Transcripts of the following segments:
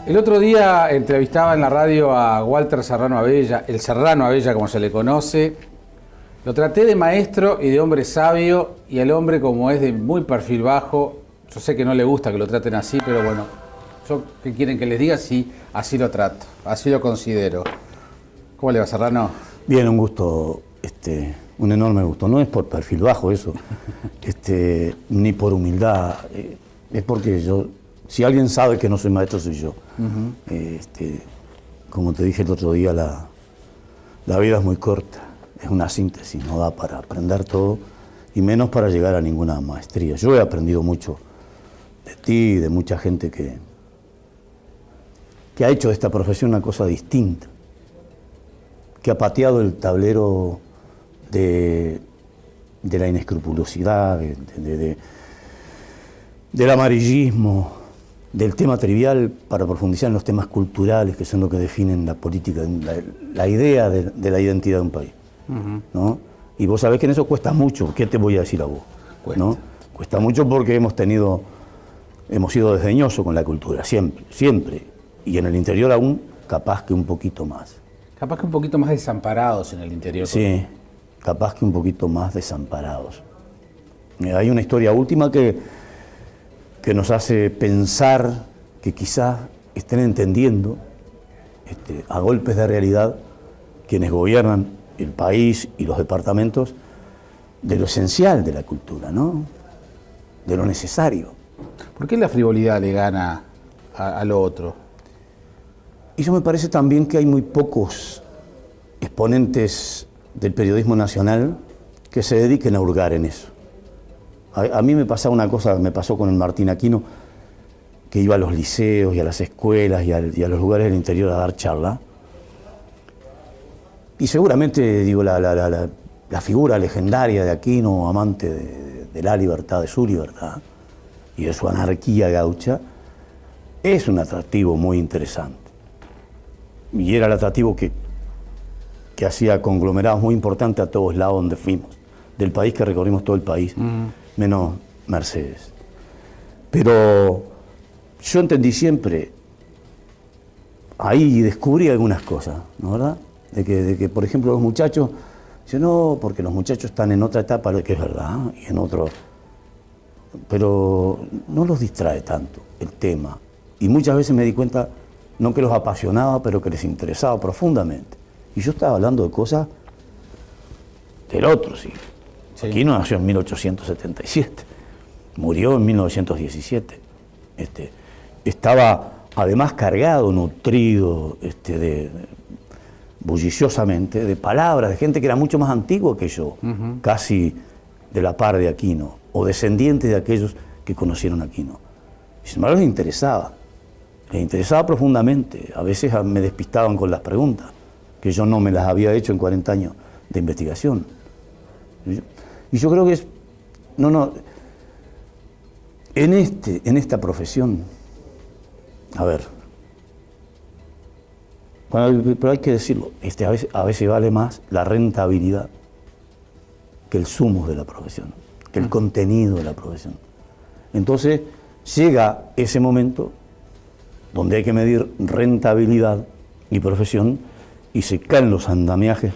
El otro día entrevistaba en la radio a Walter Serrano Abella, el Serrano Abella como se le conoce. Lo traté de maestro y de hombre sabio, y el hombre, como es de muy perfil bajo, yo sé que no le gusta que lo traten así, pero bueno, yo, ¿qué quieren que les diga? Sí, así lo trato, así lo considero. ¿Cómo le va, Serrano? Bien, un gusto, un enorme gusto. No es por perfil bajo eso, ni por humildad, es porque yo, si alguien sabe que no soy maestro, soy yo. Como te dije el otro día, la vida es muy corta, es una síntesis, no da para aprender todo, y menos para llegar a ninguna maestría. Yo he aprendido mucho de ti, de mucha gente que ha hecho de esta profesión una cosa distinta, que ha pateado el tablero de la inescrupulosidad, del amarillismo, del tema trivial, para profundizar en los temas culturales, que son lo que definen la política, la idea de la identidad de un país. ¿No? Y vos sabés que en eso cuesta mucho. ¿Qué te voy a decir a vos? ¿No? Cuesta mucho porque hemos sido desdeñosos con la cultura, siempre, siempre. Y en el interior aún, capaz que un poquito más. Capaz que un poquito más desamparados en el interior. Sí, capaz que un poquito más desamparados. Hay una historia última que nos hace pensar que quizás estén entendiendo, a golpes de realidad, quienes gobiernan el país y los departamentos, de lo esencial de la cultura, ¿no? De lo necesario. ¿Por qué la frivolidad le gana a lo otro? Y eso me parece también que hay muy pocos exponentes del periodismo nacional que se dediquen a hurgar en eso. A mí me pasaba una cosa, me pasó con el Martín Aquino, que iba a los liceos y a las escuelas y a los lugares del interior a dar charla. Y seguramente, digo, la figura legendaria de Aquino, amante de la libertad, de su libertad y de su anarquía gaucha, es un atractivo muy interesante. Y era el atractivo que hacía conglomerados muy importantes a todos lados donde fuimos, del país, que recorrimos todo el país, menos Mercedes. Pero yo entendí siempre, ahí descubrí algunas cosas, ¿no, verdad? De que, por ejemplo, los muchachos dicen, no, porque los muchachos están en otra etapa, que es verdad, y en otro, pero no los distrae tanto el tema. Y muchas veces me di cuenta, no que los apasionaba, pero que les interesaba profundamente. Y yo estaba hablando de cosas del otro siglo. Sí. Aquino nació en 1877, murió en 1917. Estaba además cargado, nutrido, bulliciosamente, de palabras de gente que era mucho más antigua que yo, casi de la par de Aquino, o descendientes de aquellos que conocieron a Aquino. Y sin embargo les interesaba profundamente. A veces me despistaban con las preguntas, que yo no me las había hecho en 40 años de investigación. Y yo creo que es, en esta profesión, a ver, pero hay que decirlo, a veces vale más la rentabilidad que el sumus de la profesión, que el contenido de la profesión. Entonces llega ese momento donde hay que medir rentabilidad y profesión, y se caen los andamiajes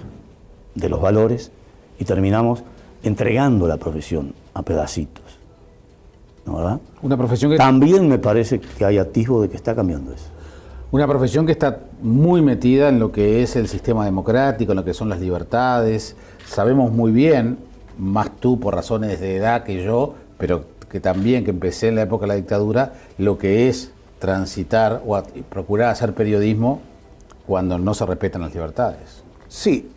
de los valores y terminamos entregando la profesión a pedacitos, ¿no, verdad? Una profesión que también me parece que hay atisbo de que está cambiando eso. Una profesión que está muy metida en lo que es el sistema democrático, en lo que son las libertades. Sabemos muy bien, más tú por razones de edad que yo, pero que también que empecé en la época de la dictadura, lo que es transitar o procurar hacer periodismo cuando no se respetan las libertades. Sí,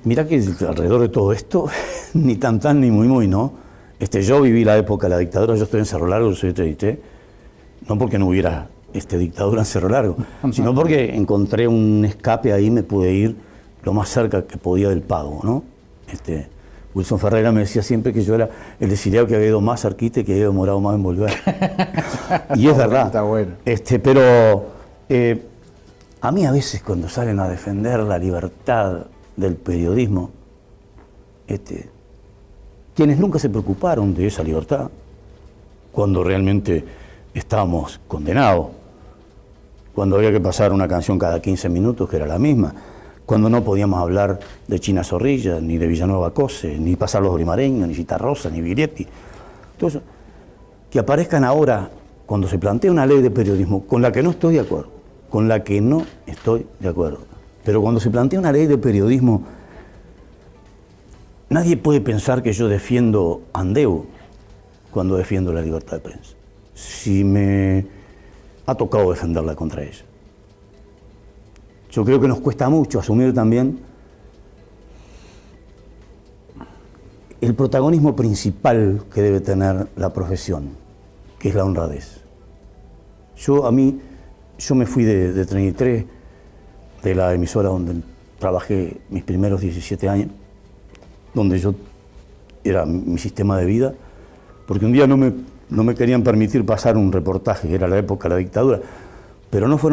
mira que alrededor de todo esto, ni tan ni muy, ¿no? Yo viví la época de la dictadura, yo estoy en Cerro Largo, soy de no porque no hubiera dictadura en Cerro Largo, sino porque encontré un escape ahí, me pude ir lo más cerca que podía del pago, ¿no? Wilson Ferreira me decía siempre que yo era el desiliado que había ido más cerquita y que había demorado más en volver. Y es verdad. Está bueno. Pero a mí a veces cuando salen a defender la libertad del periodismo, quienes nunca se preocuparon de esa libertad, cuando realmente estábamos condenados cuando había que pasar una canción cada 15 minutos, que era la misma, cuando no podíamos hablar de China Zorrilla, ni de Villanueva Cose, ni pasar los Brimareños, ni Citarrosa, ni Viglietti. Todo eso, que aparezcan ahora, cuando se plantea una ley de periodismo, con la que no estoy de acuerdo, con la que no estoy de acuerdo, pero cuando se plantea una ley de periodismo, nadie puede pensar que yo defiendo a Andeu cuando defiendo la libertad de prensa. Si me ha tocado defenderla contra ella. Yo creo que nos cuesta mucho asumir también el protagonismo principal que debe tener la profesión, que es la honradez. Yo me fui de 33, de la emisora donde trabajé mis primeros 17 años, donde yo era mi sistema de vida, porque un día no me querían permitir pasar un reportaje, era la época de la dictadura, pero no fue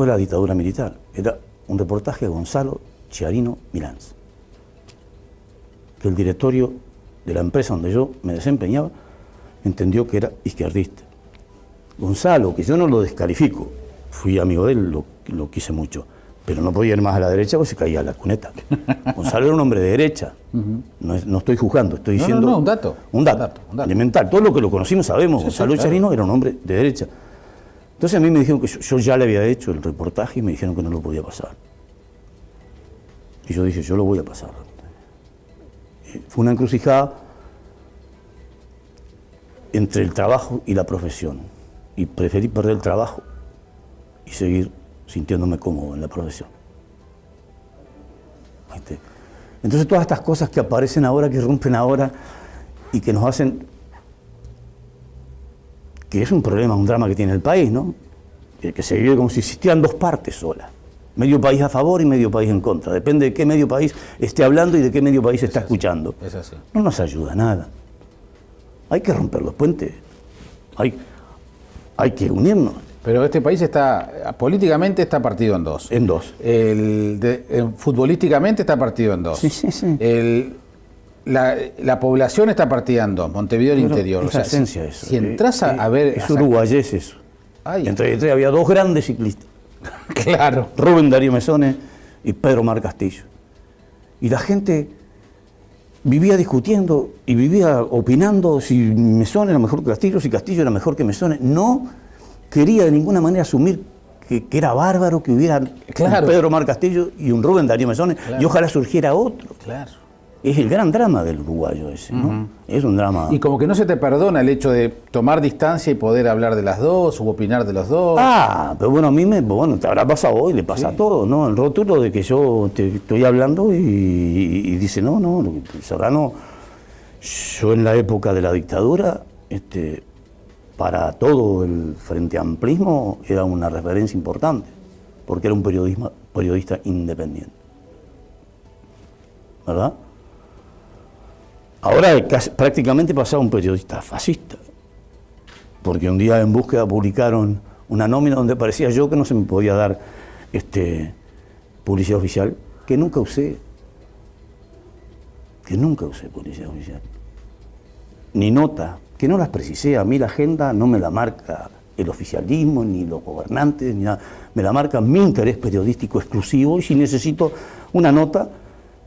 la dictadura militar, era un reportaje de Gonzalo Chiarino Milans, que el directorio de la empresa donde yo me desempeñaba entendió que era izquierdista. Gonzalo, que yo no lo descalifico, fui amigo de él, lo quise mucho, pero no podía ir más a la derecha porque se caía la cuneta. Gonzalo era un hombre de derecha, no estoy juzgando, estoy diciendo... No, un dato. Un dato elemental, todo lo que lo conocimos sabemos, sí, Gonzalo Chiarino era un hombre de derecha. Entonces a mí me dijeron que yo ya le había hecho el reportaje y me dijeron que no lo podía pasar. Y yo dije, yo lo voy a pasar. Fue una encrucijada entre el trabajo y la profesión. Y preferí perder el trabajo y seguir sintiéndome cómodo en la profesión. ¿Viste? Entonces todas estas cosas que aparecen ahora, que rompen ahora y que nos hacen... que es un problema, un drama que tiene el país, ¿no? Que se vive como si existieran dos partes solas. Medio país a favor y medio país en contra. Depende de qué medio país esté hablando y de qué medio país está escuchando. Es así. No nos ayuda a nada. Hay que romper los puentes. Hay que unirnos. Pero este país políticamente está partido en dos. En dos. Futbolísticamente está partido en dos. Sí. La población está partida en dos, Montevideo y el interior. Es la esencia eso. Si entras a ver... Es uruguayés eso. Entre tres había dos grandes ciclistas. Claro. Rubén Darío Mesones y Pedro Mar Castillo. Y la gente vivía discutiendo y vivía opinando si Mesones era mejor que Castillo, si Castillo era mejor que Mesones. No quería de ninguna manera asumir que era bárbaro que hubiera un Pedro Mar Castillo y un Rubén Darío Mesones, y ojalá surgiera otro. Claro. Es el gran drama del uruguayo ese, ¿no? Es un drama... Y como que no se te perdona el hecho de tomar distancia y poder hablar de las dos, u opinar de los dos. Pero bueno, a mí te habrá pasado hoy, le pasa a todos, ¿no? El rótulo de que yo te estoy hablando y dice, no, Serrano, yo en la época de la dictadura, para todo el frente amplismo era una referencia importante, porque era un periodista independiente. ¿Verdad? Ahora prácticamente pasaba un periodista fascista, porque un día en Búsqueda publicaron una nómina donde parecía yo que no se me podía dar publicidad oficial, que nunca usé publicidad oficial, ni nota, que no las precisé. A mí la agenda no me la marca el oficialismo, ni los gobernantes, ni nada, me la marca mi interés periodístico exclusivo, y si necesito una nota,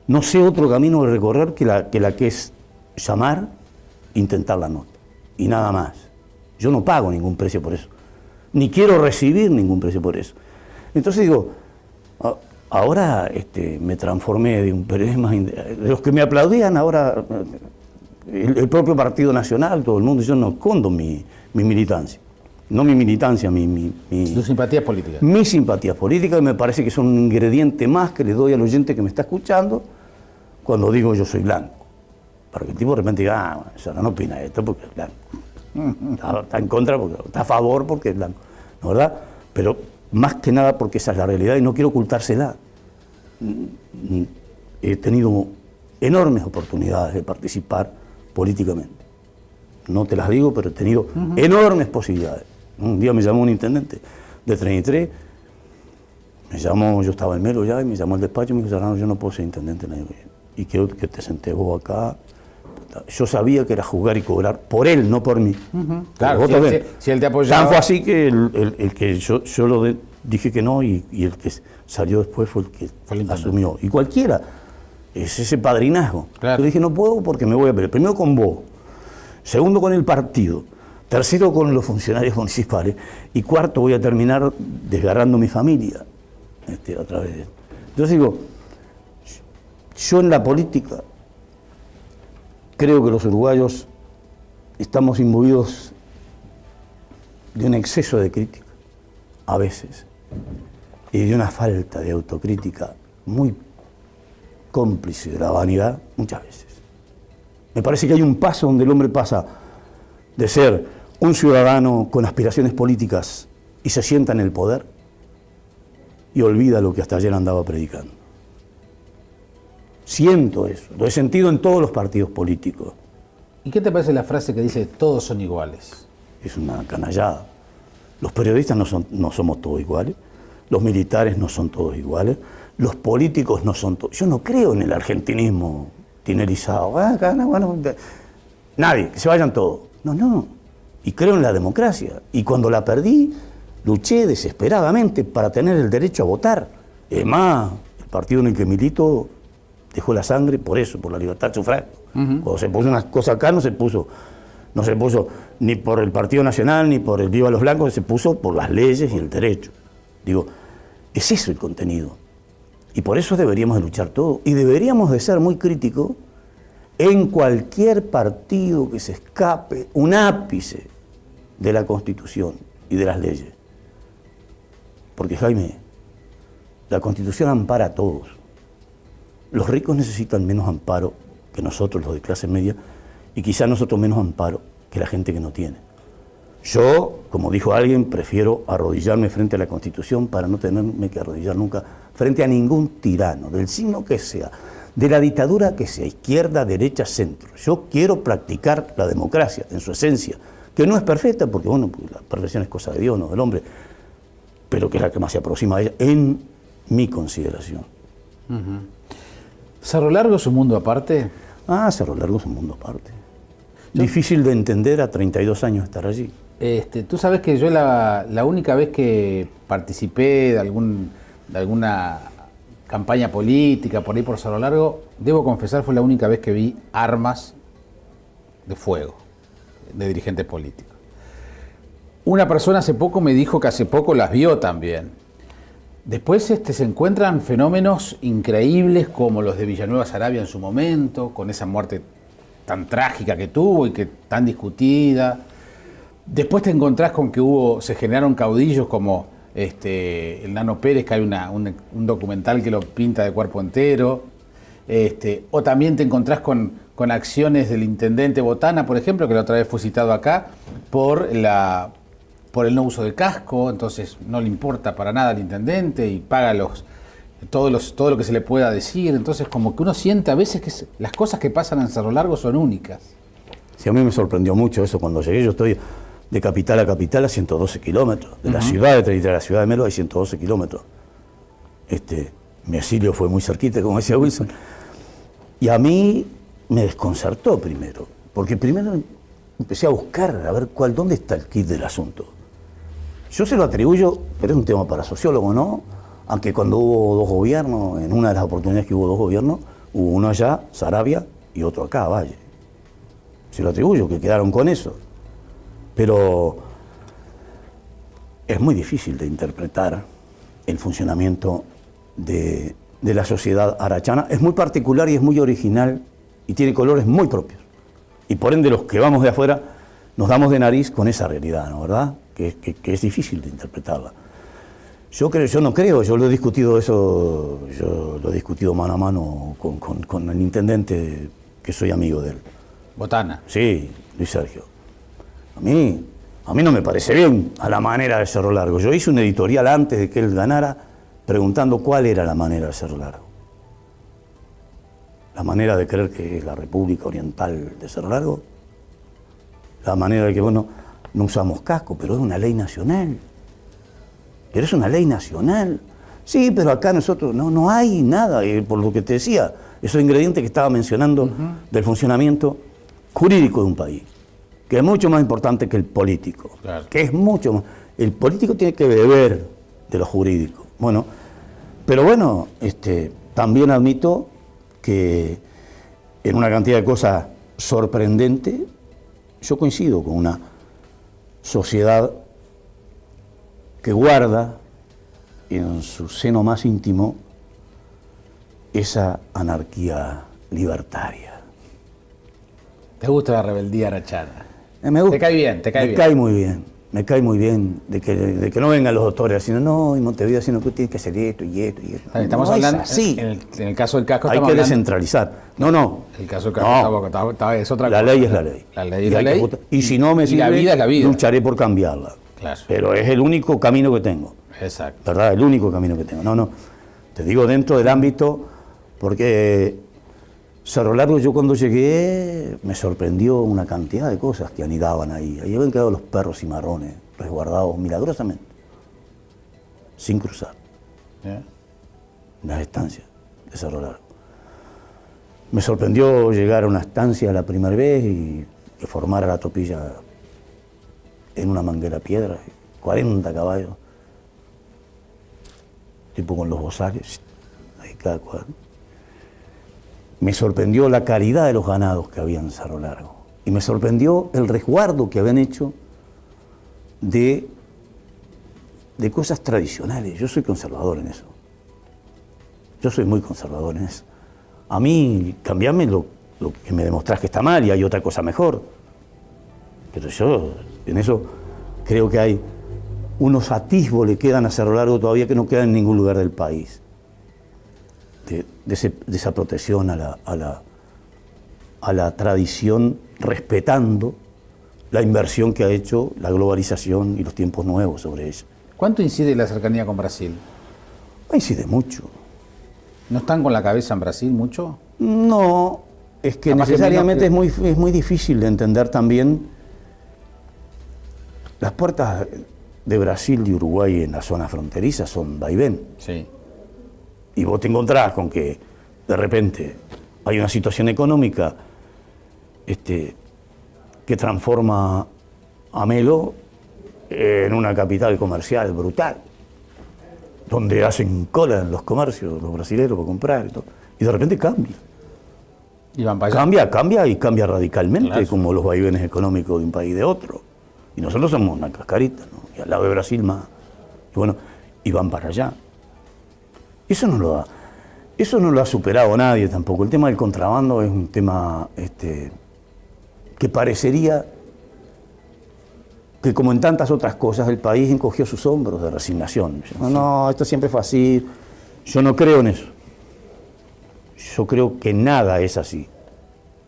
no sé otro camino de recorrer que la que es llamar, intentar la nota, y nada más. Yo no pago ningún precio por eso, ni quiero recibir ningún precio por eso. Entonces digo, ahora me transformé de un periodismo, de los que me aplaudían, ahora el propio Partido Nacional, todo el mundo. Yo no escondo mi militancia. No mi militancia, tus simpatías políticas. Mis simpatías políticas, y me parece que son un ingrediente más que le doy al oyente que me está escuchando cuando digo yo soy blanco. Para que el tipo de repente diga, Serrano no opina esto porque es blanco. Está en contra, porque está a favor porque es blanco. ¿No, verdad? Pero más que nada porque esa es la realidad y no quiero ocultársela. He tenido enormes oportunidades de participar políticamente. No te las digo, pero he tenido enormes posibilidades. Un día me llamó un intendente de 33, yo estaba en Melo ya, y me llamó al despacho y me dijo, Serrano, yo no puedo ser intendente el año que viene. Y quiero que te sentés vos acá, vuelta. Yo sabía que era jugar y cobrar por él, no por mí. Claro, si él te apoyaba. Tan fue así que el que yo dije que no y el que salió después fue el que asumió. Y cualquiera, es ese padrinazgo. Claro. Yo dije, no puedo porque me voy a pelear. Primero con vos, segundo con el partido, tercero con los funcionarios municipales y cuarto voy a terminar desgarrando mi familia a través de esto. Entonces digo, yo en la política creo que los uruguayos estamos imbuidos de un exceso de crítica, a veces, y de una falta de autocrítica muy cómplice de la vanidad, muchas veces. Me parece que hay un paso donde el hombre pasa de ser un ciudadano con aspiraciones políticas y se sienta en el poder y olvida lo que hasta ayer andaba predicando. Siento eso, lo he sentido en todos los partidos políticos. ¿Y qué te parece la frase que dice todos son iguales? Es una canallada. Los periodistas no somos todos iguales, los militares no son todos iguales, los políticos no son todos. Yo no creo en el argentinismo tinerizado. Bueno, nadie, que se vayan todos. No. Y creo en la democracia. Y cuando la perdí, luché desesperadamente para tener el derecho a votar. Es más, el partido en el que milito dejó la sangre por eso, por la libertad de sufragio. Cuando se puso una cosa acá, no se puso ni por el Partido Nacional, ni por el Viva los Blancos, se puso por las leyes y el derecho. Digo, es eso el contenido. Y por eso deberíamos de luchar todos. Y deberíamos de ser muy críticos en cualquier partido que se escape un ápice de la Constitución y de las leyes. Porque, Jaime, la Constitución ampara a todos. Los ricos necesitan menos amparo que nosotros, los de clase media, y quizá nosotros menos amparo que la gente que no tiene. Yo, como dijo alguien, prefiero arrodillarme frente a la Constitución para no tenerme que arrodillar nunca frente a ningún tirano, del signo que sea, de la dictadura que sea, izquierda, derecha, centro. Yo quiero practicar la democracia en su esencia, que no es perfecta, porque bueno, la perfección es cosa de Dios, no del hombre, pero que es la que más se aproxima a ella, en mi consideración. ¿Cerro Largo es un mundo aparte? Cerro Largo es un mundo aparte. Difícil de entender a 32 años estar allí. Tú sabes que yo la única vez que participé de alguna campaña política por ahí por Cerro Largo, debo confesar, fue la única vez que vi armas de fuego de dirigentes políticos. Una persona hace poco me dijo que hace poco las vio también. Después se encuentran fenómenos increíbles como los de Villanueva Saravia en su momento, con esa muerte tan trágica que tuvo y que tan discutida. Después te encontrás con que se generaron caudillos como el Nano Pérez, que hay un documental que lo pinta de cuerpo entero. O también te encontrás con acciones del intendente Botana, por ejemplo, que la otra vez fue citado acá, por el no uso de casco, entonces no le importa para nada al intendente y paga todo lo que se le pueda decir. Entonces como que uno siente a veces que las cosas que pasan en Cerro Largo son únicas. Sí, a mí me sorprendió mucho eso cuando llegué. Yo estoy de capital a capital a 112 kilómetros. De la ciudad de Treinta a la ciudad de Melo hay 112 kilómetros. Mi exilio fue muy cerquita, como decía Wilson. Y a mí me desconcertó primero, porque primero empecé a buscar, a ver dónde está el quid del asunto. Yo se lo atribuyo, pero es un tema para sociólogos, ¿no? Aunque cuando hubo dos gobiernos, en una de las oportunidades que hubo dos gobiernos, hubo uno allá, Saravia, y otro acá, Valle. Se lo atribuyo, que quedaron con eso. Pero es muy difícil de interpretar el funcionamiento de la sociedad arachana. Es muy particular y es muy original y tiene colores muy propios. Y por ende los que vamos de afuera nos damos de nariz con esa realidad, ¿no? ¿Verdad? Que es difícil de interpretarla. Yo lo he discutido eso, yo lo he discutido mano a mano con el intendente, que soy amigo de él. Botana. Sí, Luis Sergio. A mí no me parece bien a la manera de Cerro Largo. Yo hice un editorial antes de que él ganara preguntando cuál era la manera de Cerro Largo. La manera de creer que es la República Oriental de Cerro Largo. La manera de que, bueno, no usamos casco, pero es una ley nacional. Pero es una ley nacional. Sí, pero acá nosotros no hay nada, por lo que te decía, esos ingredientes que estaba mencionando del funcionamiento jurídico de un país, que es mucho más importante que el político, Claro. que es mucho más. El político tiene que beber de lo jurídico. Bueno, pero bueno, también admito que en una cantidad de cosas sorprendentes, yo coincido con una sociedad que guarda en su seno más íntimo esa anarquía libertaria. ¿Te gusta la rebeldía arachana? Me gusta. Te cae bien, te cae bien. Me cae muy bien de que no vengan los doctores diciendo, no, en Montevideo, sino que tiene que hacer esto y esto y esto. Estamos No, hablando, es así. en el caso del casco Hay estamos que hablando... descentralizar. No. El caso del casco es otra cosa. La ley es la ley. La ley es Y la hay que ley. votar. Y si no me Y la sirve, vida es la vida. lucharé por cambiarla. Claro. Pero es el único camino que tengo. Exacto. ¿Verdad? El único camino que tengo. No. Te digo dentro del ámbito, porque Cerro Largo, yo cuando llegué me sorprendió una cantidad de cosas que anidaban ahí. Ahí habían quedado los perros cimarrones resguardados milagrosamente, sin cruzar, ¿Eh? en las estancias de Cerro Largo. Me sorprendió llegar a una estancia la primera vez y que formara la topilla en una manguera piedra, 40 caballos, tipo con los bozales, ahí cada cuadro. Me sorprendió la calidad de los ganados que había en Cerro Largo. Y me sorprendió el resguardo que habían hecho de cosas tradicionales. Yo soy conservador en eso. Yo soy muy conservador en eso. A mí, cambiarme lo que me demostrás que está mal y hay otra cosa mejor. Pero yo, en eso, creo que hay unos atisbos le quedan a Cerro Largo todavía que no quedan en ningún lugar del país. De esa protección a la tradición, respetando la inversión que ha hecho la globalización y los tiempos nuevos sobre ella. ¿Cuánto incide la cercanía con Brasil? Incide mucho. ¿No están con la cabeza en Brasil mucho? No, es que Capaz que necesariamente menos es muy difícil de entender también las puertas de Brasil y Uruguay en la zona fronteriza son vaivén. Sí. Y vos te encontrás con que de repente hay una situación económica que transforma a Melo en una capital comercial brutal, donde hacen cola en los comercios los brasileños para comprar y todo. Y de repente cambia. Y van para allá. Cambia radicalmente, Claro. como los vaivenes económicos de un país y de otro. Y nosotros somos una cascarita, ¿no? Y al lado de Brasil más. Y bueno, y van para allá. Eso no lo ha superado nadie tampoco. El tema del contrabando es un tema que parecería que, como en tantas otras cosas, el país encogió sus hombros de resignación. No, esto siempre fue así. Yo no creo en eso. Yo creo que nada es así.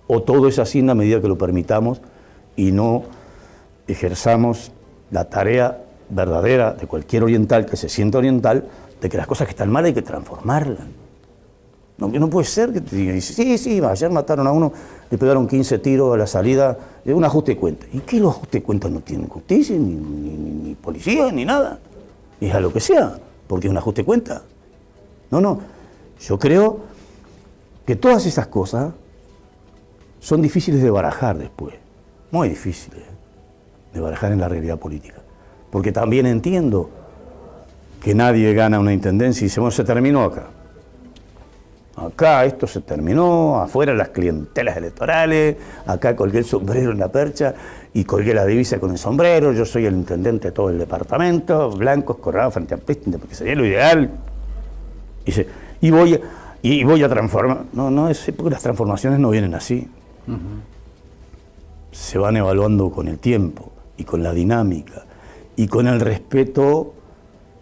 O todo es así en la medida que lo permitamos y no ejerzamos la tarea verdadera de cualquier oriental que se sienta oriental, de que las cosas que están mal hay que transformarlas. No puede ser que te digan, sí, ayer mataron a uno, le pegaron 15 tiros a la salida, un ajuste de cuentas. ¿Y qué los ajustes de cuentas no tienen justicia, ni policía, ni nada? Y a lo que sea, porque es un ajuste de cuentas. No, yo creo que todas esas cosas son difíciles de barajar después, muy difíciles de barajar en la realidad política. Porque también entiendo que nadie gana una intendencia y dice, bueno, se terminó acá. Acá esto se terminó, afuera las clientelas electorales, acá colgué el sombrero en la percha y colgué la divisa con el sombrero, yo soy el intendente de todo el departamento, blancos, corrados frente a Peste, porque sería lo ideal. Y voy a transformar. No, es porque las transformaciones no vienen así. Uh-huh. Se van evaluando con el tiempo y con la dinámica y con el respeto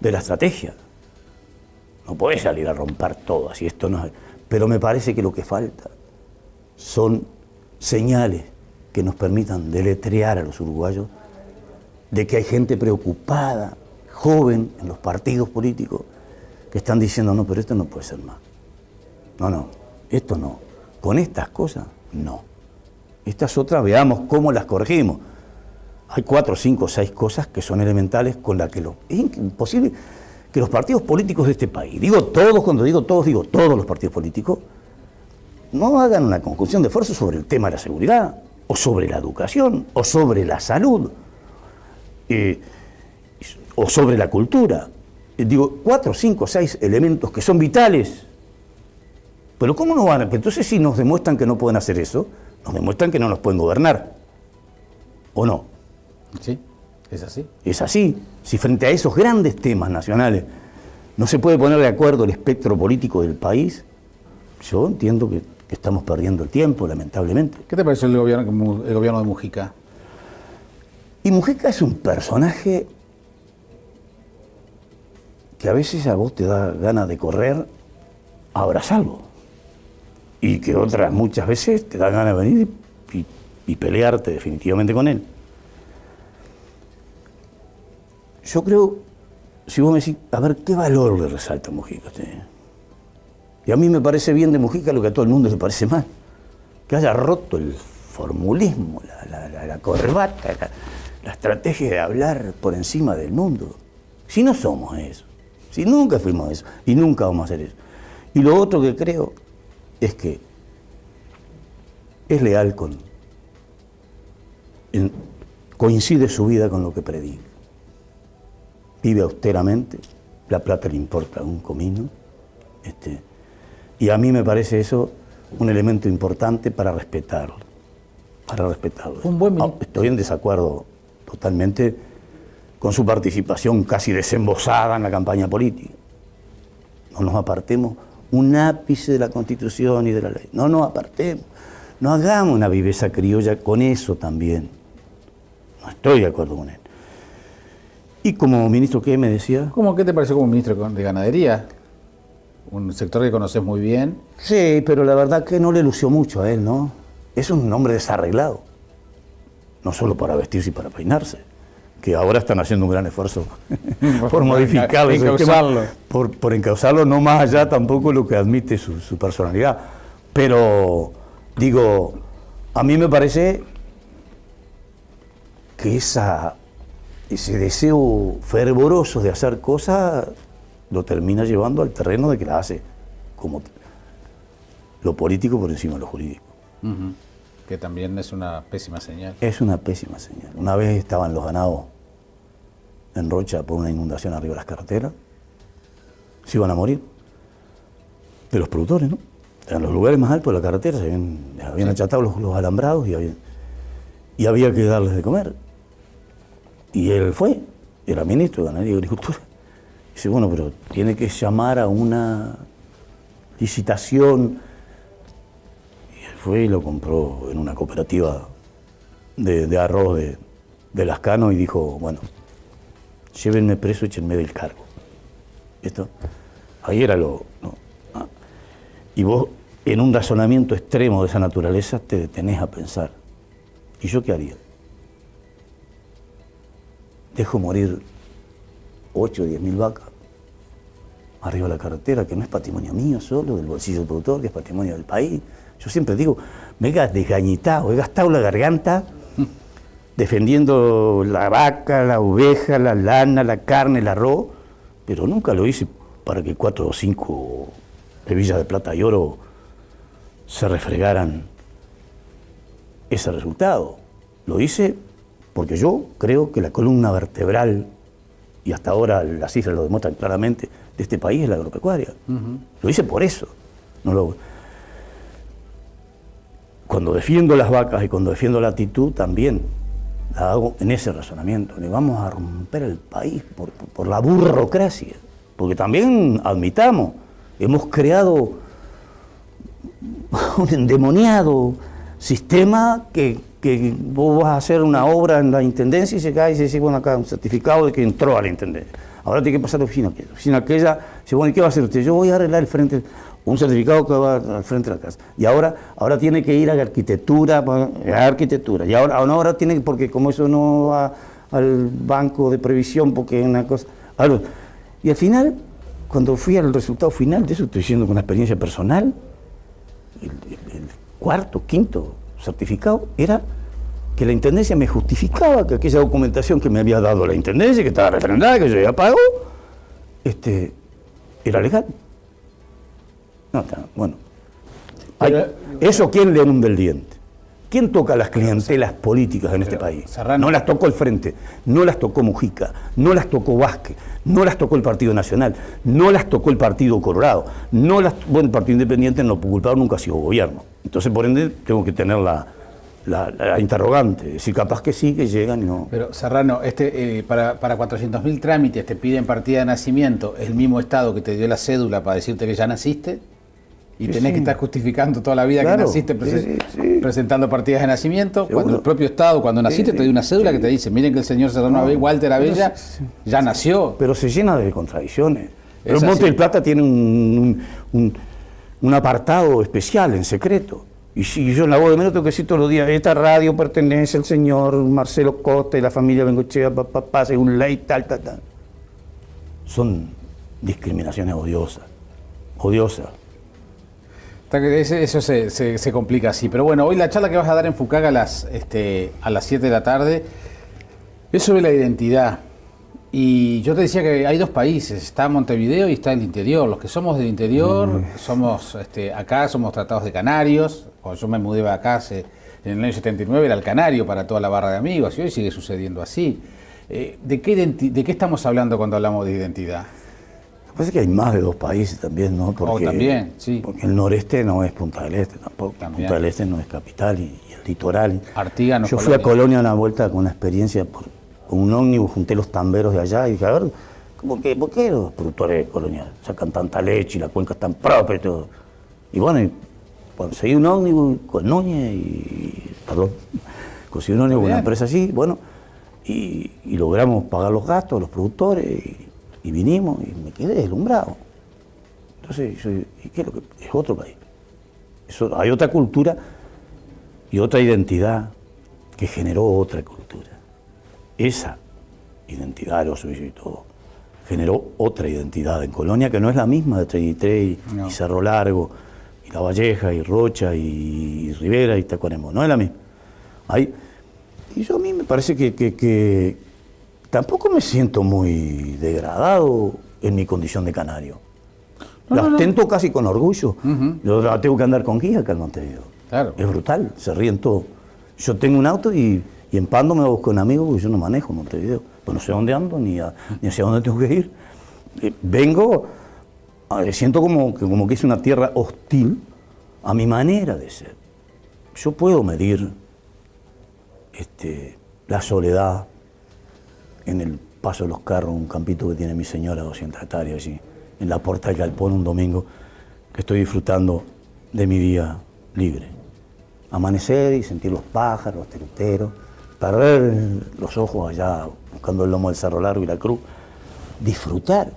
de la estrategia. No podés salir a romper todo, así esto no es. Pero me parece que lo que falta son señales que nos permitan deletrear a los uruguayos de que hay gente preocupada, joven, en los partidos políticos, que están diciendo, no, pero esto no puede ser más. No, esto no. Con estas cosas, no. Estas otras, veamos cómo las corregimos. Hay 4, 5, 6 cosas que son elementales con las que es imposible que los partidos políticos de este país, digo todos, cuando digo todos los partidos políticos, no hagan una conjunción de esfuerzos sobre el tema de la seguridad, o sobre la educación, o sobre la salud, o sobre la cultura. Digo, 4, 5, 6 elementos que son vitales. Pero ¿cómo no van a...? Entonces, si nos demuestran que no pueden hacer eso, nos demuestran que no nos pueden gobernar. ¿O no? Sí, es así. Es así. Si frente a esos grandes temas nacionales no se puede poner de acuerdo el espectro político del país, yo entiendo que estamos perdiendo el tiempo, lamentablemente. ¿Qué te pareció el gobierno de Mujica? Y Mujica es un personaje que a veces a vos te da ganas de correr a abrazarlo. Y que otras muchas veces te da ganas de venir y pelearte definitivamente con él. Yo creo, si vos me decís, a ver, ¿qué valor le resalta a Mujica a usted? Y a mí me parece bien de Mujica lo que a todo el mundo le parece mal. Que haya roto el formulismo, la corbata, la estrategia de hablar por encima del mundo. Si no somos eso, si nunca fuimos eso, y nunca vamos a hacer eso. Y lo otro que creo es que es leal coincide su vida con lo que predica. Vive austeramente, la plata le importa un comino, y a mí me parece eso un elemento importante para respetarlo. Un buen Estoy en desacuerdo totalmente con su participación casi desembosada en la campaña política. No nos apartemos un ápice de la Constitución y de la ley. No nos apartemos. No hagamos una viveza criolla con eso también. No estoy de acuerdo con él. Y como ministro, ¿qué me decía? ¿Qué te pareció como ministro de Ganadería? Un sector que conoces muy bien. Sí, pero la verdad que no le lució mucho a él, ¿no? Es un hombre desarreglado. No solo para vestirse y para peinarse, que ahora están haciendo un gran esfuerzo por modificarlo, encauzarlo. Por encauzarlo, no más allá tampoco lo que admite su personalidad. Pero, digo, a mí me parece que ese deseo fervoroso de hacer cosas lo termina llevando al terreno de que la hace como lo político por encima de lo jurídico. Uh-huh. Que también es una pésima señal. Es una pésima señal. Una vez estaban los ganados en Rocha por una inundación arriba de las carreteras, se iban a morir, de los productores, ¿no? En los lugares más altos de la carretera se habían achatado los alambrados y había que darles de comer. Y él era ministro de Ganadería y Agricultura. Dice, bueno, pero tiene que llamar a una licitación. Y él fue y lo compró en una cooperativa de arroz de Lascano y dijo, bueno, llévenme preso, échenme del cargo. ¿Esto? Ahí era lo... ¿no? Y vos, en un razonamiento extremo de esa naturaleza, te detenés a pensar, ¿y yo qué haría? ¿Dejo morir 8 o 10 mil vacas arriba de la carretera, que no es patrimonio mío solo, del bolsillo del productor, que es patrimonio del país? Yo siempre digo, me he desgañitado, he gastado la garganta defendiendo la vaca, la oveja, la lana, la carne, el arroz, pero nunca lo hice para que 4 o 5 hebillas de plata y oro se refregaran ese resultado. Lo hice porque yo creo que la columna vertebral, y hasta ahora las cifras lo demuestran claramente, de este país es la agropecuaria. Uh-huh. Lo hice por eso. Cuando defiendo las vacas y cuando defiendo la actitud, también la hago en ese razonamiento. Le vamos a romper el país por la burocracia. Porque también, admitamos, hemos creado un endemoniado sistema que vos vas a hacer una obra en la intendencia y se cae y se dice, bueno, acá un certificado de que entró a la intendencia. Ahora tiene que pasar a la oficina aquella. La oficina aquella dice, bueno, ¿y qué va a hacer usted? Yo voy a arreglar el frente, un certificado que va al frente de la casa. Y ahora tiene que ir a la arquitectura, Y ahora tiene, porque como eso no va al banco de previsión, porque es una cosa... Y al final, cuando fui al resultado final, de eso estoy diciendo con una experiencia personal, el cuarto, quinto certificado era que la intendencia me justificaba que aquella documentación que me había dado la intendencia, que estaba refrendada, que yo había pagado, era legal. No, bueno. ¿Eso quién le hunde el diente? ¿Quién toca las clientelas políticas en este país? Serrano. No las tocó el Frente, no las tocó Mujica, no las tocó Vázquez, no las tocó el Partido Nacional, no las tocó el Partido Colorado, el Partido Independiente no culpado nunca ha sido gobierno. Entonces, por ende, tengo que tener la interrogante, es decir, capaz que sí, que llegan y no. Pero Serrano, para 400.000 trámites te piden partida de nacimiento, el mismo Estado que te dio la cédula para decirte que ya naciste, y tenés que estar justificando toda la vida que naciste presentando partidas de nacimiento, cuando el propio Estado, cuando naciste, te dio una cédula que te dice, miren que el señor Serrano Walter Abella ya nació. Pero se llena de contradicciones. Pero Monte del Plata tiene un apartado especial, en secreto. Y si yo en la voz de menos tengo que decir todos los días, esta radio pertenece al señor Marcelo Costa y la familia Bengochea, papá, según ley, tal. Son discriminaciones odiosas. Eso se complica así. Pero bueno, hoy la charla que vas a dar en Fucaga a las 7 de la tarde es sobre la identidad. Y yo te decía que hay dos países, está Montevideo y está el interior. Los que somos del interior, acá somos tratados de canarios. Cuando yo me mudé acá en el año 79 era el canario para toda la barra de amigos y hoy sigue sucediendo así. ¿De qué estamos hablando cuando hablamos de identidad? Parece que hay más de dos países también, ¿no? Porque, también, sí. Porque el noreste no es Punta del Este tampoco. También. Punta del Este no es capital y el litoral. Artigas no es Yo fui a Colonia una vuelta con una experiencia con un ómnibus, junté los tamberos de allá y dije, a ver, ¿por qué los productores de Colonia sacan tanta leche y la cuenca es tan propia y todo? Y bueno, conseguí un ómnibus con Núñez conseguí un ómnibus con una empresa así, bueno, y logramos pagar los gastos, los productores, y vinimos y me quedé deslumbrado. Entonces, ¿y qué es lo que es otro país? Hay otra cultura y otra identidad que generó otra cultura. Esa identidad, los suizos y todo, generó otra identidad en Colonia que no es la misma de 33 y Cerro Largo, y La Valleja, y Rocha, y Rivera, y Tacuarembó. No es la misma. Y yo a mí me parece que tampoco me siento muy degradado en mi condición de canario. La ostento casi con orgullo. Yo la tengo que andar con guía acá en Montevideo. Claro. Es brutal, se ríen todo. Yo tengo un auto y en Pando me busco un amigo porque yo no manejo Montevideo. Pues no sé dónde ando ni hacia dónde tengo que ir. Vengo, siento como que es una tierra hostil a mi manera de ser. Yo puedo medir la soledad en el paso de los carros, un campito que tiene mi señora, 200 hectáreas allí, en la puerta del galpón un domingo, que estoy disfrutando de mi día libre. Amanecer y sentir los pájaros, los teruteros, perder los ojos allá buscando el lomo del Cerro Largo y la Cruz, disfrutar.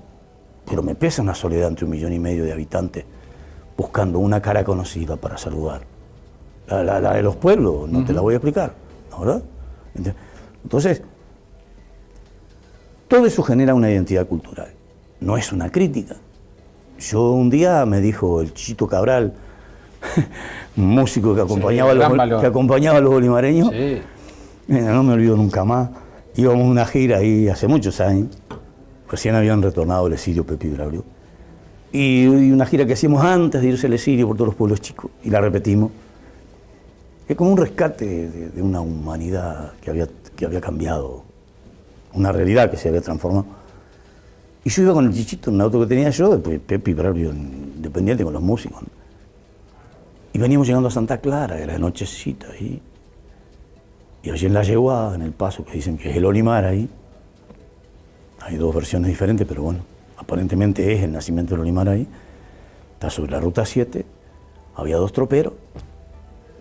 Pero me pesa una soledad entre 1,5 millones de habitantes buscando una cara conocida para saludar. La de los pueblos, no te la voy a explicar, ¿no, verdad? Entonces, todo eso genera una identidad cultural, no es una crítica. Yo un día me dijo el Chichito Cabral, un músico que acompañaba, a los bolimareños, no me olvido nunca más, íbamos a una gira ahí hace muchos años, recién habían retornado el exilio Pepe y Braulio, y una gira que hacíamos antes de irse al exilio por todos los pueblos chicos, y la repetimos. Es como un rescate de una humanidad que había cambiado, una realidad que se había transformado. Y yo iba con el Chichito en un auto que tenía yo, después Pepe y Braulio independiente con los músicos. Y veníamos llegando a Santa Clara, era de nochecita ahí. Y allí en la yegua, en el paso que dicen que es el Olimar ahí, hay dos versiones diferentes, pero bueno, aparentemente es el nacimiento del Olimar ahí. Está sobre la ruta 7, había 2 troperos,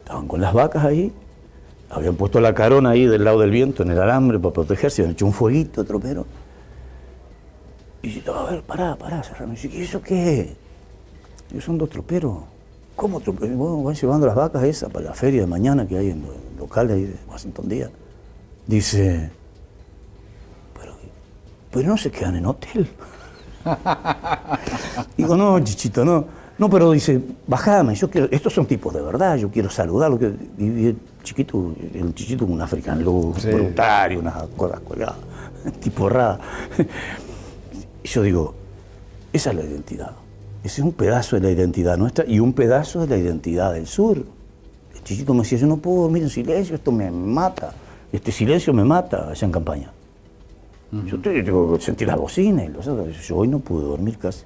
estaban con las vacas ahí, habían puesto la carona ahí del lado del viento en el alambre para protegerse, habían hecho un fueguito tropero. Y yo, a ver, pará, Serrano. Y ¿eso qué es? Y son 2 troperos. ¿Cómo troperos? Bueno, van llevando las vacas esas para la feria de mañana que hay en los locales ahí de Washington Díaz. Dice, pero no se quedan en hotel. Digo, no, Chichito, no. No, pero dice, bajame, yo quiero, estos son tipos de verdad, yo quiero saludarlos. Y el Chichito con un African Luz, voluntario, unas cosas colgadas, tipo rara. Y yo digo, esa es la identidad. Ese es un pedazo de la identidad nuestra y un pedazo de la identidad del sur. Chichito me decía, yo no puedo dormir en silencio, esto me mata. Este silencio me mata allá en campaña. Yo tengo que sentir las bocinas y los otros. Yo hoy no pude dormir casi.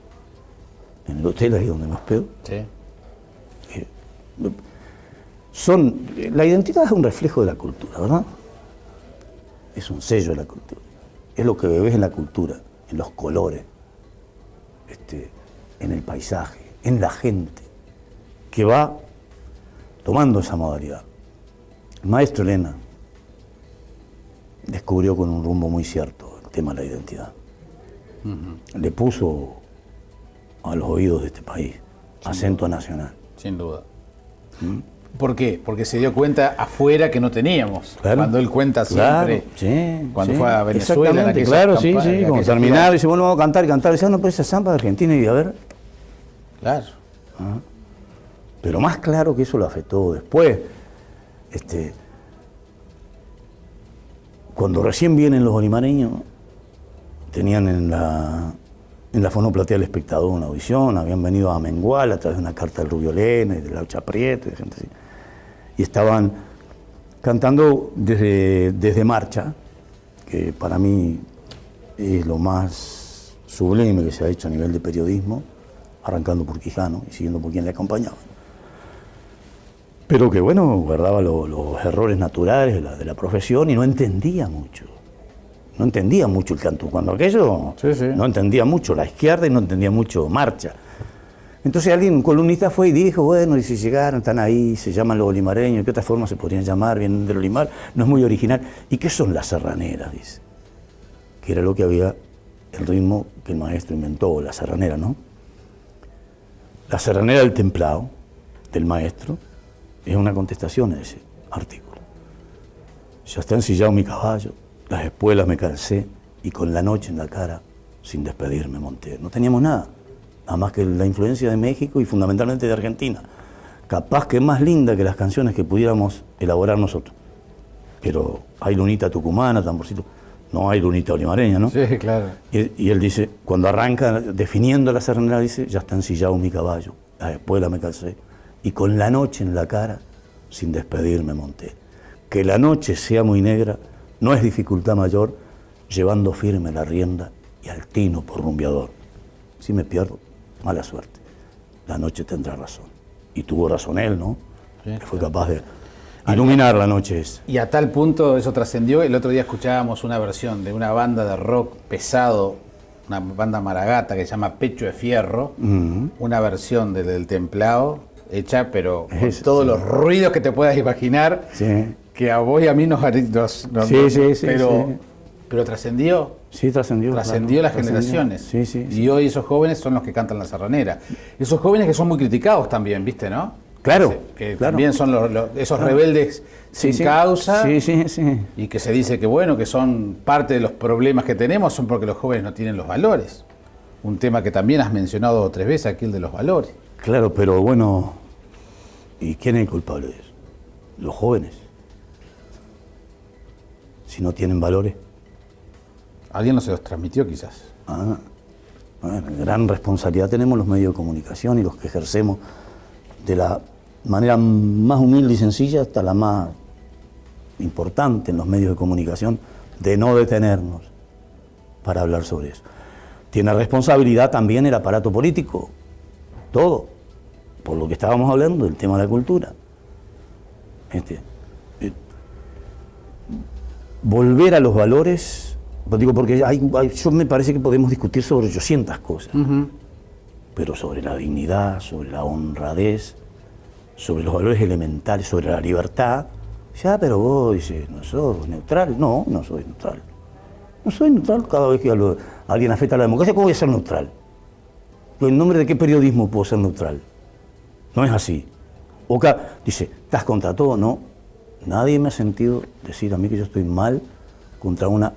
En el hotel ahí donde me hospedo. Sí. La identidad es un reflejo de la cultura, ¿verdad? Es un sello de la cultura. Es lo que ves en la cultura, en los colores, en el paisaje, en la gente, que va tomando esa modalidad. El maestro Elena descubrió con un rumbo muy cierto el tema de la identidad. Le puso a los oídos de este país acento nacional. Sin duda. ¿Por qué? Porque se dio cuenta afuera que no teníamos. Claro, cuando él cuenta siempre, sí, cuando sí, fue a Venezuela. claro, sí. Cuando terminaba, dice, bueno, vamos a cantar. Dice, no, pero esa samba de Argentina, y a ver. Claro. Pero más claro que eso lo afectó después. Cuando recién vienen los olimareños, tenían en la fonoplatea del Espectador una audición, habían venido a Mengual a través de una carta del Rubio Lena y de Laucha Prieto y gente así. Y estaban cantando desde Marcha, que para mí es lo más sublime que se ha hecho a nivel de periodismo, arrancando por Quijano y siguiendo por quien le acompañaba. Pero que bueno, guardaba los errores naturales de la profesión y no entendía mucho. No entendía mucho el canto. Cuando aquello no entendía mucho la izquierda y no entendía mucho Marcha. Entonces un columnista fue y dijo, bueno, y si llegaron, están ahí, se llaman los olimareños, ¿de qué otra forma se podrían llamar? Vienen del Olimar, no es muy original. ¿Y qué son las serraneras? Dice. Que era lo que había, el ritmo que el maestro inventó, la serranera, ¿no? La serranera del templado, del maestro, es una contestación a ese artículo. Ya está ensillado mi caballo, las espuelas me calcé y con la noche en la cara, sin despedirme monté. No teníamos nada más que la influencia de México y fundamentalmente de Argentina. Capaz que más linda que las canciones que pudiéramos elaborar nosotros. Pero hay lunita tucumana, tamborcito. No hay lunita olimareña, ¿no? Sí, claro. Y él dice, cuando arranca definiendo la serranera, dice, ya está ensillado mi caballo, las espuelas me calcé y con la noche en la cara, sin despedirme monté. Que la noche sea muy negra no es dificultad mayor, llevando firme la rienda y al tino por rumbeador. Si me pierdo, mala suerte. La noche tendrá razón. Y tuvo razón él, ¿no? Sí, que fue capaz de iluminar la noche esa. Y a tal punto eso trascendió. El otro día escuchábamos una versión de una banda de rock pesado, una banda maragata que se llama Pecho de Fierro, una versión del Templado, hecha pero con todos los ruidos que te puedas imaginar, que a vos y a mí nos pero trascendió. Sí, trascendió. Trascendió las generaciones. Sí. Y hoy esos jóvenes son los que cantan la serranera. Esos jóvenes que son muy criticados también, ¿viste, no? Claro. Que también son esos rebeldes sin causa. Sí. Y que se dice que bueno, que son parte de los problemas que tenemos, son porque los jóvenes no tienen los valores. Un tema que también has mencionado 2 o 3 veces aquí, el de los valores. Claro, pero bueno, ¿y quién es el culpable de eso? Los jóvenes. Si no tienen valores. Alguien no se los transmitió quizás. Bueno, gran responsabilidad tenemos los medios de comunicación y los que ejercemos de la manera más humilde y sencilla hasta la más importante en los medios de comunicación, de no detenernos para hablar sobre eso. Tiene responsabilidad también el aparato político, todo, por lo que estábamos hablando del tema de la cultura. Volver a los valores, digo, porque yo me parece que podemos discutir sobre 800 cosas, pero sobre la dignidad, sobre la honradez, sobre los valores elementales, sobre la libertad, pero vos dices, ¿no sos neutral? No, no soy neutral. No soy neutral cada vez que alguien afecta a la democracia. ¿Cómo voy a ser neutral? ¿En nombre de qué periodismo puedo ser neutral? No es así. Oca dice, ¿estás contra todo? No. Nadie me ha sentido decir a mí que yo estoy mal contra una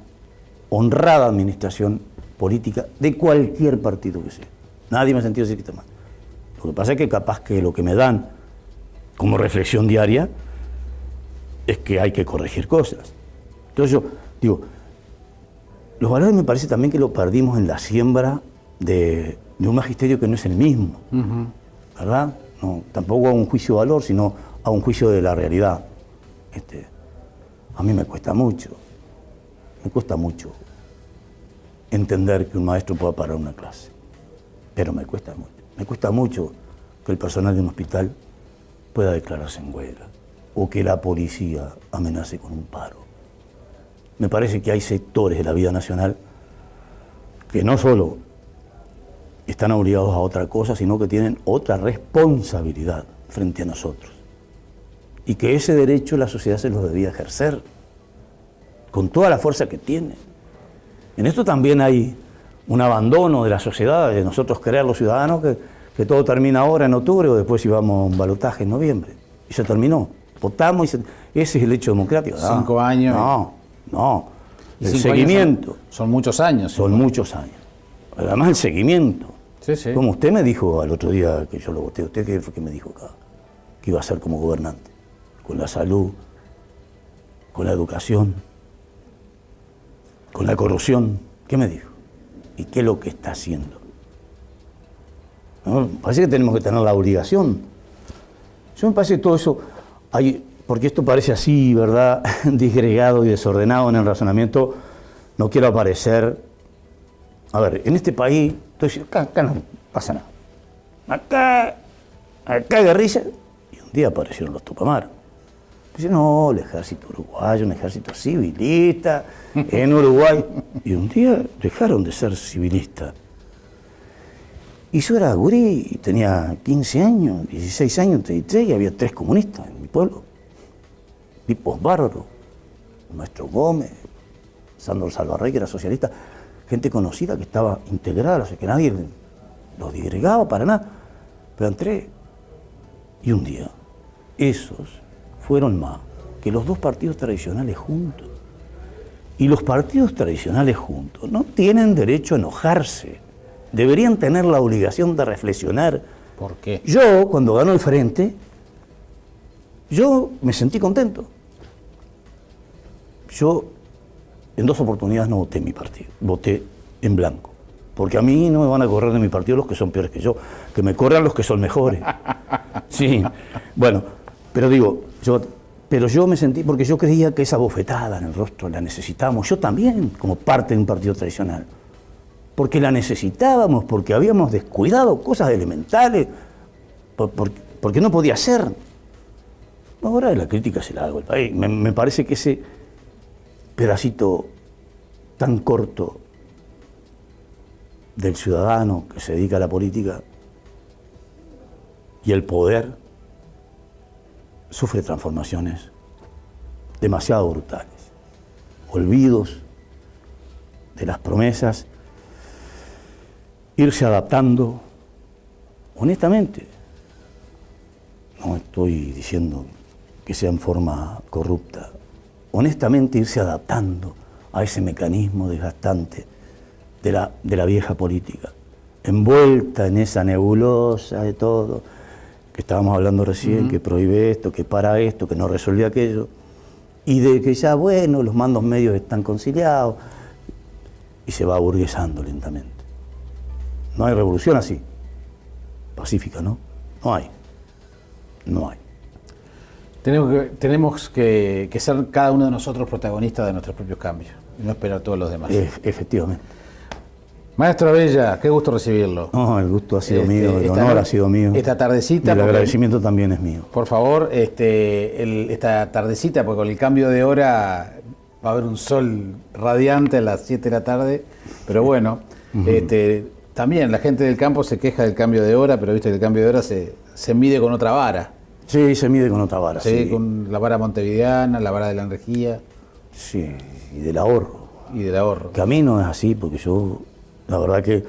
honrada administración política de cualquier partido que sea. Nadie me ha sentido decir que está mal. Lo que pasa es que capaz que lo que me dan como reflexión diaria es que hay que corregir cosas. Entonces yo digo, los valores me parece también que lo perdimos en la siembra de un magisterio que no es el mismo, ¿verdad? No, tampoco a un juicio de valor, sino a un juicio de la realidad. A mí me cuesta mucho entender que un maestro pueda parar una clase, pero me cuesta mucho que el personal de un hospital pueda declararse en huelga, o que la policía amenace con un paro. Me parece que hay sectores de la vida nacional que no solo están obligados a otra cosa, sino que tienen otra responsabilidad frente a nosotros. Y que ese derecho la sociedad se lo debía ejercer con toda la fuerza que tiene. En esto también hay un abandono de la sociedad, de nosotros creer los ciudadanos que todo termina ahora en octubre o después íbamos a un balotaje en noviembre. Y se terminó. Votamos ese es el hecho democrático. 5 años. No. El seguimiento. Son muchos años. Son muchos años. Además el seguimiento. Sí. Como usted me dijo al otro día que yo lo voté, ¿usted qué fue que me dijo acá? Que iba a ser como gobernante. Con la salud, con la educación, con la corrupción. ¿Qué me dijo? ¿Y qué es lo que está haciendo? ¿No? Parece que tenemos que tener la obligación. Yo me parece que todo eso, porque esto parece así, ¿verdad? Disgregado y desordenado en el razonamiento, no quiero aparecer. A ver, en este país, entonces, acá no pasa nada. Acá guerrilla, y un día aparecieron los Tupamar. Dice, no, el ejército uruguayo, un ejército civilista en Uruguay. Y un día dejaron de ser civilistas. Y yo era gurí, y tenía 15 años, 16 años, 33, y había 3 comunistas en mi pueblo. Tipos bárbaros. Maestro Gómez, Sandro Salvarrey, que era socialista. Gente conocida que estaba integrada, o sea, que nadie los disgregaba para nada. Pero entré. Y un día, esos fueron más que los 2 partidos tradicionales juntos. Y los partidos tradicionales juntos no tienen derecho a enojarse. Deberían tener la obligación de reflexionar. ¿Por qué? Yo, cuando ganó el Frente, yo me sentí contento. Yo, en 2 oportunidades no voté en mi partido, voté en blanco. Porque a mí no me van a correr de mi partido los que son peores que yo, que me corran los que son mejores. Sí, bueno, pero digo, yo me sentí, porque yo creía que esa bofetada en el rostro la necesitábamos, yo también, como parte de un partido tradicional. Porque la necesitábamos, porque habíamos descuidado cosas elementales, porque no podía ser. Ahora la crítica se la hago al país. Me parece que ese pedacito tan corto del ciudadano que se dedica a la política y el poder sufre transformaciones demasiado brutales. Olvidos de las promesas, irse adaptando, honestamente. No estoy diciendo que sea en forma corrupta. Honestamente, irse adaptando a ese mecanismo desgastante de la vieja política, envuelta en esa nebulosa de todo, que estábamos hablando recién, que prohíbe esto, que para esto, que no resuelve aquello, y de que ya, bueno, los mandos medios están conciliados, y se va aburguesando lentamente. No hay revolución así, pacífica, ¿no? No hay. Tenemos que ser cada uno de nosotros protagonistas de nuestros propios cambios y no esperar a todos los demás. Efectivamente. Maestro Abella, qué gusto recibirlo. No, el gusto ha sido mío, el honor ha sido mío. Esta tardecita. Y el agradecimiento también es mío. Por favor, esta tardecita, porque con el cambio de hora va a haber un sol radiante a las 7 de la tarde, pero bueno, también la gente del campo se queja del cambio de hora, pero viste que el cambio de hora se mide con otra vara. Sí, se mide con otra vara. Sí, con la vara montevideana, la vara de la energía. Sí, y del ahorro. Que a mí no es así, porque yo, la verdad que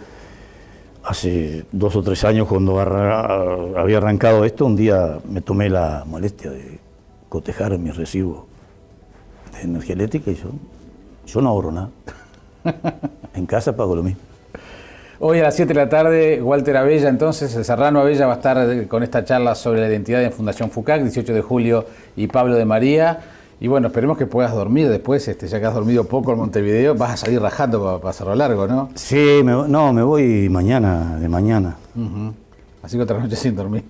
hace 2 o 3 años, cuando había arrancado esto, un día me tomé la molestia de cotejar mis recibos de energía eléctrica y yo no ahorro nada. En casa pago lo mismo. Hoy a las 7 de la tarde, Walter Abella, entonces, el Serrano Abella va a estar con esta charla sobre la identidad en Fundación FUCAC, 18 de julio, y Pablo de María. Y bueno, esperemos que puedas dormir después, ya que has dormido poco en Montevideo, vas a salir rajando para Cerro Largo, ¿no? Sí, me voy de mañana. Así que otra noche sin dormir.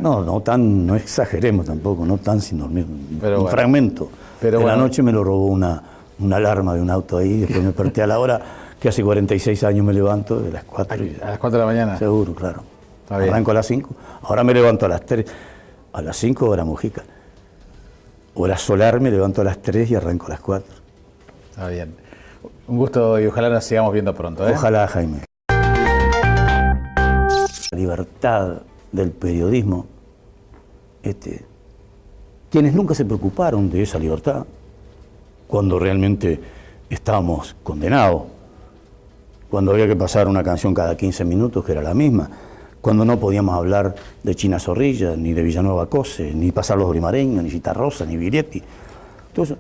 No exageremos tampoco, no tan sin dormir. Pero un bueno. fragmento. Pero de la bueno. noche me lo robó una alarma de un auto ahí, después me desperté a la hora que hace 46 años me levanto, de las 4. A las 4 de la mañana. Seguro, claro. Está bien. Arranco a las 5. Ahora me levanto a las 3. A las 5 hora Mujica. Hora solar me levanto a las 3 y arranco a las 4. Está bien. Un gusto y ojalá nos sigamos viendo pronto. Ojalá, Jaime. La libertad del periodismo, quienes nunca se preocuparon de esa libertad, cuando realmente estábamos condenados, cuando había que pasar una canción cada 15 minutos, que era la misma, cuando no podíamos hablar de China Zorrilla, ni de Villanueva Cose, ni pasar los Brimareños, ni Citarrosa, ni Virietti. Entonces,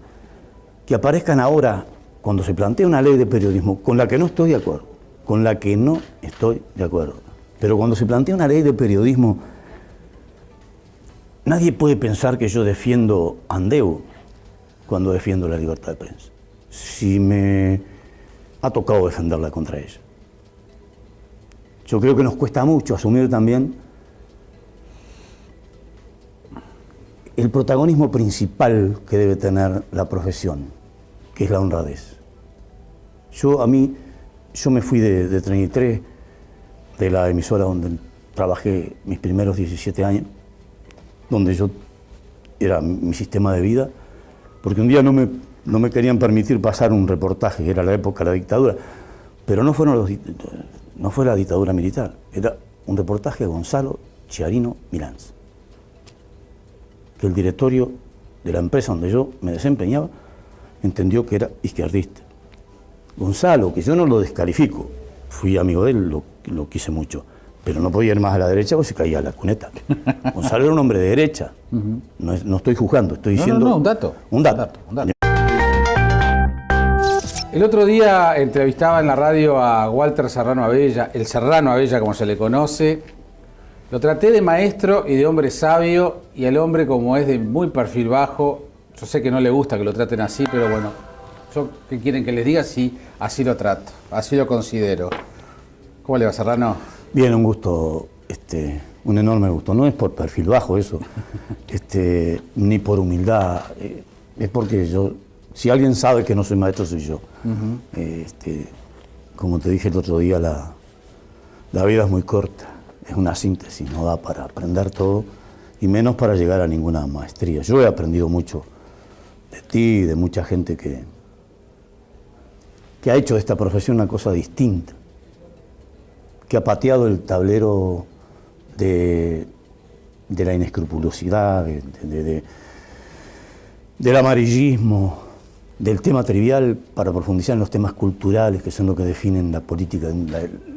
que aparezcan ahora, cuando se plantea una ley de periodismo, con la que no estoy de acuerdo, pero cuando se plantea una ley de periodismo, nadie puede pensar que yo defiendo Andeu cuando defiendo la libertad de prensa. Si me ha tocado defenderla contra ella. Yo creo que nos cuesta mucho asumir también el protagonismo principal que debe tener la profesión, que es la honradez. Yo me fui de 33, de la emisora donde trabajé mis primeros 17 años, donde yo era mi sistema de vida, porque un día no me querían permitir pasar un reportaje, que era la época de la dictadura, pero no fue la dictadura militar, era un reportaje de Gonzalo Chiarino Milans, que el directorio de la empresa donde yo me desempeñaba entendió que era izquierdista. Gonzalo, que yo no lo descalifico, fui amigo de él, lo quise mucho, pero no podía ir más a la derecha porque se caía la cuneta. Gonzalo era un hombre de derecha, no estoy juzgando, estoy diciendo... un dato. Un dato. El otro día entrevistaba en la radio a Walter Serrano Abella, el Serrano Abella como se le conoce. Lo traté de maestro y de hombre sabio, y el hombre, como es de muy perfil bajo, yo sé que no le gusta que lo traten así, pero bueno, yo, ¿qué quieren que les diga? Sí, así lo trato, así lo considero. ¿Cómo le va, Serrano? Bien, un gusto, un enorme gusto. No es por perfil bajo eso, ni por humildad, es porque yo, si alguien sabe que no soy maestro, soy yo. Como te dije el otro día, la vida es muy corta, es una síntesis, no da para aprender todo, y menos para llegar a ninguna maestría. Yo he aprendido mucho de ti, de mucha gente que ha hecho de esta profesión una cosa distinta, que ha pateado el tablero de la inescrupulosidad, del amarillismo, del tema trivial para profundizar en los temas culturales, que son lo que definen la política,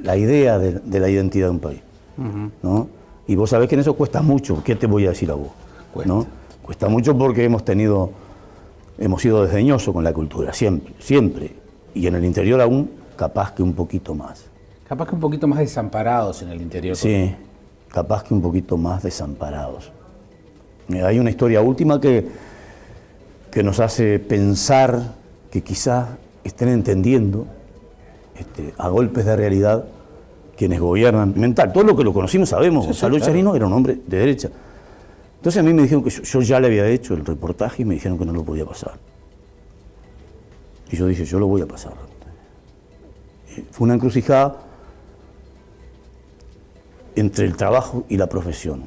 la idea de la identidad de un país. ¿No? Y vos sabés que en eso cuesta mucho. ¿Qué te voy a decir a vos? ¿No? Cuesta mucho porque hemos sido desdeñosos con la cultura, siempre. Y en el interior aún, capaz que un poquito más. Capaz que un poquito más desamparados en el interior. Sí, capaz que un poquito más desamparados. Hay una historia última que nos hace pensar que quizás estén entendiendo a golpes de realidad quienes gobiernan mental. Todo lo que lo conocimos sabemos, Gonzalo Chiarino era un hombre de derecha. Entonces a mí me dijeron que yo ya le había hecho el reportaje y me dijeron que no lo podía pasar. Y yo dije, yo lo voy a pasar. Fue una encrucijada entre el trabajo y la profesión.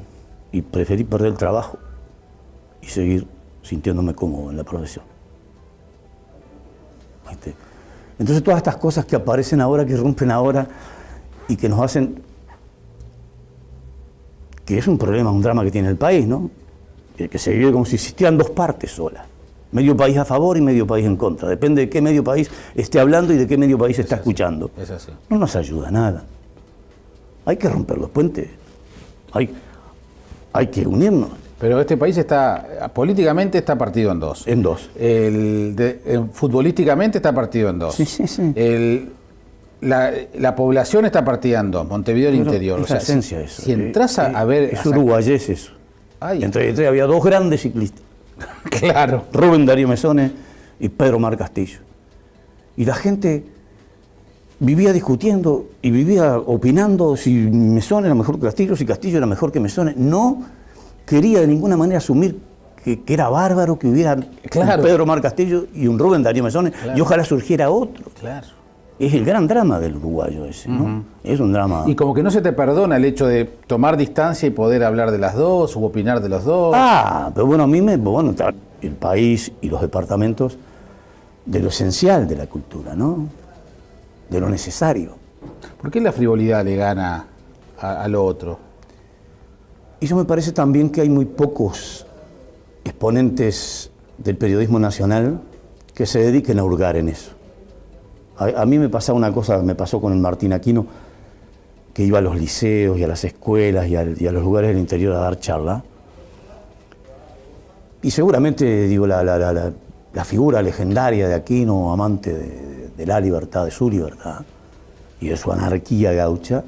Y preferí perder el trabajo y seguir sintiéndome cómodo en la profesión. Entonces todas estas cosas que aparecen ahora, que rompen ahora y que nos hacen, que es un problema, un drama que tiene el país, ¿no? Que se vive como si existieran dos partes solas. Medio país a favor y medio país en contra. Depende de qué medio país esté hablando y de qué medio país está escuchando. Es así. No nos ayuda a nada. Hay que romper los puentes. Hay que unirnos. Pero este país políticamente está partido en dos. En dos. Futbolísticamente está partido en dos. Sí. La población está partida en dos, Montevideo y el interior. Es la esencia de eso. Si entras a ver... Es uruguayés eso. Entre había dos grandes ciclistas. Claro. Rubén Darío Mesones y Pedro Mar Castillo. Y la gente vivía discutiendo y vivía opinando si Mesón era mejor que Castillo, si Castillo era mejor que Mesón. No quería de ninguna manera asumir que era bárbaro que hubiera un Pedro Omar Castillo y un Rubén Darío Mesón, y ojalá surgiera otro. Claro. Es el gran drama del uruguayo ese, ¿no? Es un drama... Y como que no se te perdona el hecho de tomar distancia y poder hablar de las dos, o opinar de los dos. Pero bueno, a mí está el país y los departamentos de lo esencial de la cultura, ¿no? De lo necesario. ¿Por qué la frivolidad le gana a lo otro? Y eso me parece también que hay muy pocos exponentes del periodismo nacional que se dediquen a hurgar en eso. A mí me pasaba una cosa, me pasó con el Martín Aquino, que iba a los liceos y a las escuelas y a los lugares del interior a dar charla. Y seguramente, digo, la figura legendaria de Aquino, amante de la libertad, de su libertad y de su anarquía gaucha,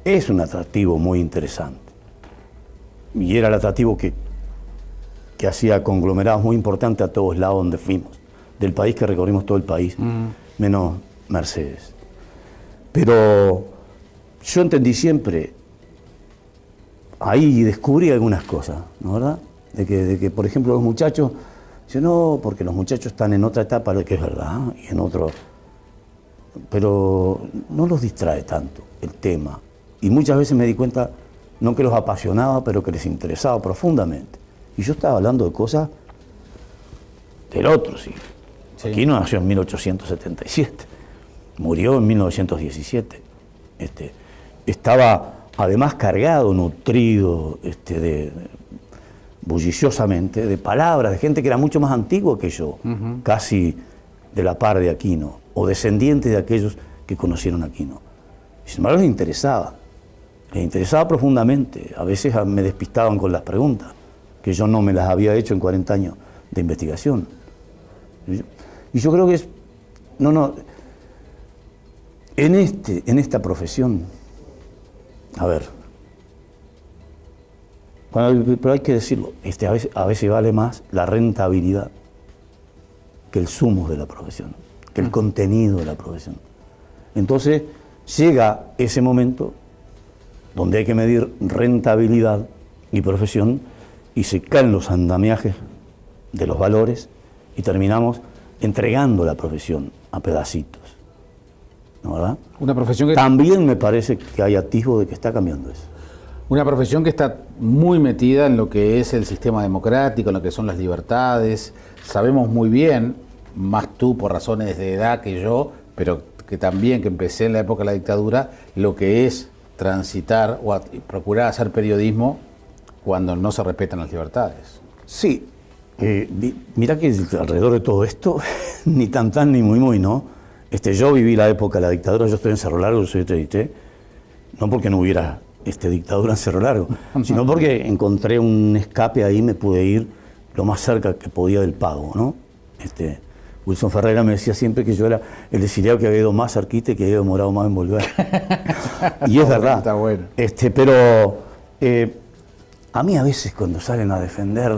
es un atractivo muy interesante. Y era el atractivo que hacía conglomerados muy importantes a todos lados donde fuimos, del país, que recorrimos todo el país, menos Mercedes. Pero yo entendí siempre, ahí descubrí algunas cosas, ¿no, verdad? De que, por ejemplo, los muchachos dicen, no, porque los muchachos están en otra etapa, lo que es verdad, y en otro... Pero no los distrae tanto el tema. Y muchas veces me di cuenta, no que los apasionaba, pero que les interesaba profundamente. Y yo estaba hablando de cosas del otro siglo. Sí. Aquino nació en 1877, murió en 1917. Estaba además cargado, nutrido, bulliciosamente, de palabras de gente que era mucho más antigua que yo, casi de la par de Aquino, o descendiente de aquellos que conocieron a Aquino. Sin embargo, les interesaba profundamente. A veces me despistaban con las preguntas, que yo no me las había hecho en 40 años de investigación. Y yo creo que es... En esta profesión, a ver, pero hay que decirlo, a veces vale más la rentabilidad que el sumo de la profesión, que el contenido de la profesión. Entonces llega ese momento donde hay que medir rentabilidad y profesión, y se caen los andamiajes de los valores y terminamos entregando la profesión a pedacitos, ¿no, verdad? Una profesión que... También me parece que hay atisbo de que está cambiando eso. Una profesión que está muy metida en lo que es el sistema democrático, en lo que son las libertades. Sabemos muy bien, más tú por razones de edad que yo, pero que también que empecé en la época de la dictadura, lo que es transitar o procurar hacer periodismo cuando no se respetan las libertades. Sí, mira que alrededor de todo esto, ni tan ni muy, ¿no? Yo viví la época de la dictadura, yo estoy en Cerro Largo, soy de no porque no hubiera dictadura en Cerro Largo, sino porque encontré un escape ahí, me pude ir lo más cerca que podía del pago, ¿no? Wilson Ferreira me decía siempre que yo era el exiliado que había ido más cerquita y que había demorado más en volver. Y es verdad. Está bueno. Pero a mí a veces cuando salen a defender